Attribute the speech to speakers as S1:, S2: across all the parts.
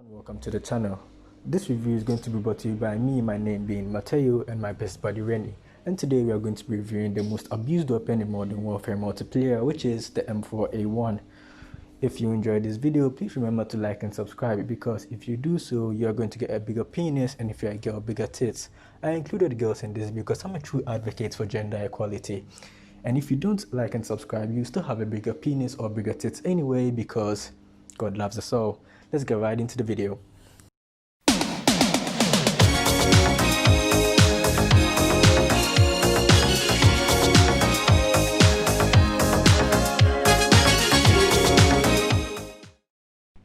S1: Welcome to the channel. This review is going to be brought to you by me, my name being Mateo, and my best buddy Rennie. And today we are going to be reviewing the most abused weapon in Modern Warfare multiplayer, which is the M4A1. If you enjoyed this video, please remember to like and subscribe, because if you do so, you are going to get a bigger penis, and if you're a girl, bigger tits. I included girls in this because I'm a true advocate for gender equality. And if you don't like and subscribe, you still have a bigger penis or bigger tits anyway, because God loves us all. Let's get right into the video.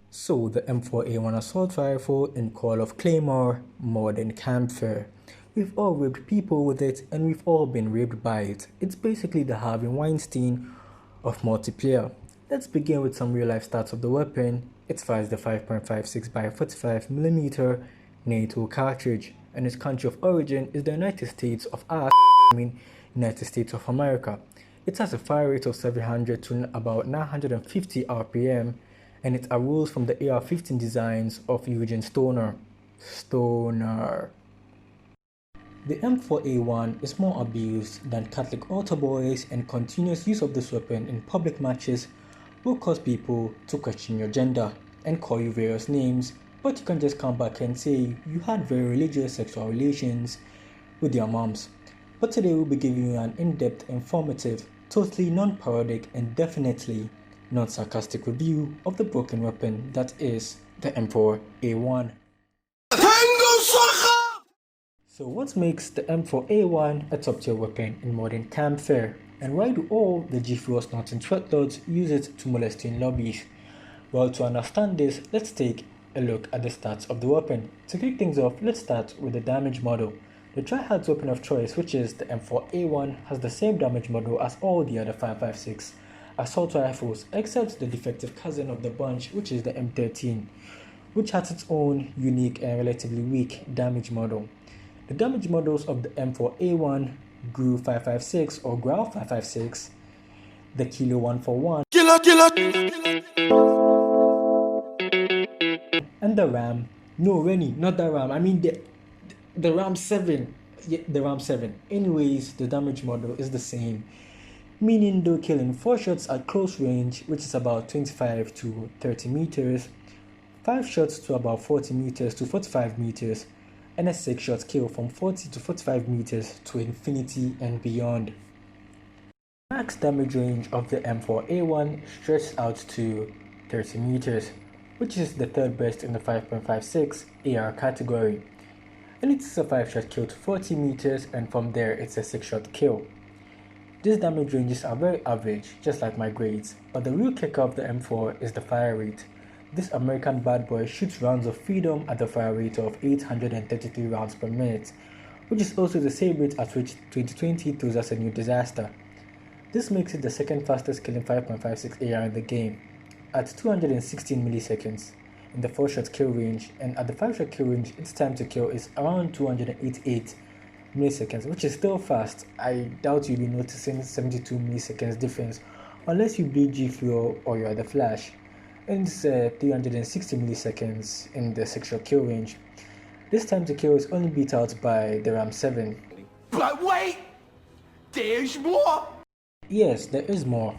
S1: So the M4A1 assault rifle in Call of Claymore, modern campfire. We've all raped people with it, and we've all been raped by it. It's basically the Harvey Weinstein of multiplayer. Let's begin with some real life stats of the weapon. It fires the 5.56 by 45mm NATO cartridge, and its country of origin is the United States of United States of America. It has a fire rate of 700 to about 950 RPM, and it arose from the AR-15 designs of Eugene Stoner. The M4A1 is more abused than Catholic altar boys, and continuous use of this weapon in public matches will cause people to question your gender and call you various names, but you can just come back and say you had very religious sexual relations with your moms. But today we'll be giving you an in-depth, informative, totally non-parodic, and definitely non-sarcastic review of the broken weapon that is the M4A1. So what makes the M4A1 a top-tier weapon in modern campfire, and why do all the G4 snorting threatlords use it to molest in lobbies? Well, to understand this, let's take a look at the stats of the weapon. To kick things off, let's start with the damage model. The tryhard's weapon of choice, which is the M4A1, has the same damage model as all the other 5.56 assault rifles, except the defective cousin of the bunch, which is the M13, which has its own unique and relatively weak damage model. The damage models of the M4A1, GRU 5.56 or GRAL 5.56, the Kilo 141, and the RAM. No, Rennie, not the RAM. I mean the RAM 7. Yeah, the RAM 7. Anyways, the damage model is the same, meaning they'll kill in 4 shots at close range, which is about 25 to 30 meters, 5 shots to about 40 meters to 45 meters, and a 6-shot kill from 40 to 45 meters to infinity and beyond. Max damage range of the M4A1 stretches out to 30 meters, which is the third best in the 5.56 AR category. And it's a 5-shot kill to 40 meters, and from there it's a 6-shot kill. These damage ranges are very average, just like my grades, but the real kicker of the M4 is the fire rate. This American bad boy shoots rounds of freedom at a fire rate of 833 rounds per minute, which is also the same rate at which 2020 throws us a new disaster. This makes it the second fastest killing 5.56 AR in the game, at 216 milliseconds in the 4-shot kill range, and at the 5-shot kill range its time to kill is around 288 milliseconds, which is still fast. I doubt you'll be noticing 72 milliseconds difference unless you bleed G4 or you're the Flash. And it's 360 milliseconds in the 6-shot kill range. This time to kill is only beat out by the RAM 7.
S2: But wait! There's more!
S1: Yes, there is more.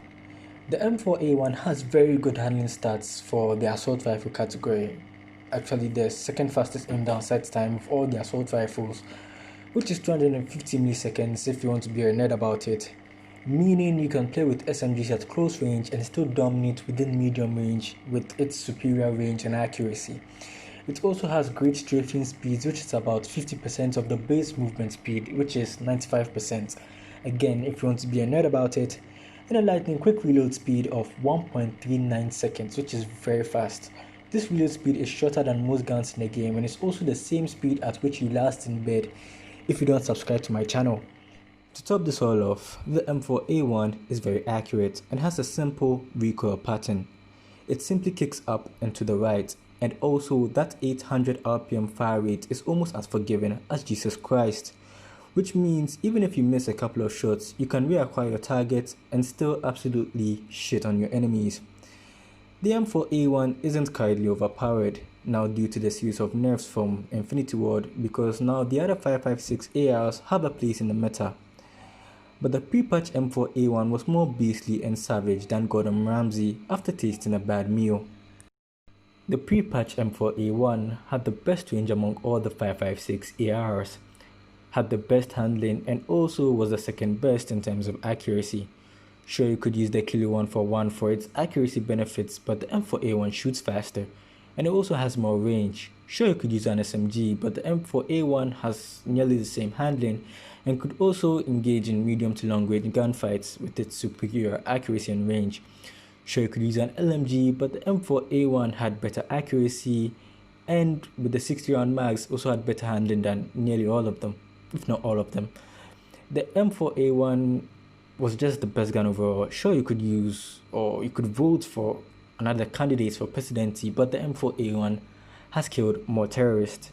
S1: The M4A1 has very good handling stats for the assault rifle category. Actually, the second fastest aim down sight time of all the assault rifles, which is 250 milliseconds if you want to be a nerd about it. Meaning you can play with SMGs at close range and still dominate within medium range with its superior range and accuracy. It also has great strafing speeds, which is about 50% of the base movement speed, which is 95%. Again, if you want to be a nerd about it. And a lightning quick reload speed of 1.39 seconds, which is very fast. This reload speed is shorter than most guns in the game, and it's also the same speed at which you last in bed if you don't subscribe to my channel. To top this all off, the M4A1 is very accurate and has a simple recoil pattern. It simply kicks up and to the right, and also that 800 RPM fire rate is almost as forgiving as Jesus Christ, which means even if you miss a couple of shots, you can reacquire your target and still absolutely shit on your enemies. The M4A1 isn't currently overpowered now due to the use of nerfs from Infinity Ward, because now the other 5.56 ARs have a place in the meta. But the pre-patch M4A1 was more beastly and savage than Gordon Ramsay after tasting a bad meal. The pre-patch M4A1 had the best range among all the 5.56 ARs, had the best handling, and also was the second best in terms of accuracy. Sure, you could use the Kilo 141 for its accuracy benefits, but the M4A1 shoots faster, and it also has more range. Sure, you could use an SMG, but the M4A1 has nearly the same handling and could also engage in medium to long range gunfights with its superior accuracy and range. Sure, you could use an LMG, but the M4A1 had better accuracy, and with the 60 round mags also had better handling than nearly all of them, if not all of them. The M4A1 was just the best gun overall. Sure, you could use, or you could vote for another candidates for presidency, but the M4A1 has killed more terrorists.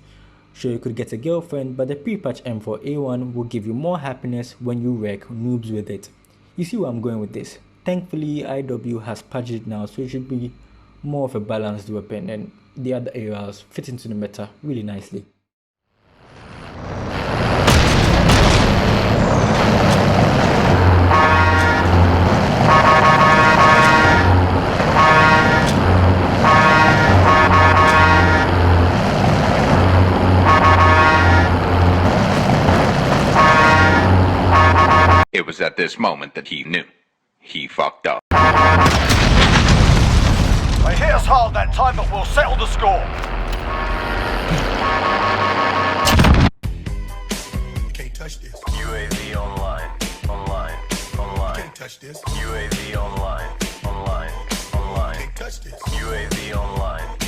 S1: Sure, you could get a girlfriend, but the pre-patch M4A1 will give you more happiness when you wreck noobs with it. You see where I'm going with this? Thankfully, IW has patched it now, so it should be more of a balanced weapon, and the other ARs fit into the meta really nicely.
S3: It was at this moment that he knew. He fucked up.
S4: They hit us hard that time, but we'll settle the score.
S2: You can't touch this.
S4: UAV online.
S2: You can't touch this.
S4: UAV online.
S2: You can't touch this.
S4: UAV online.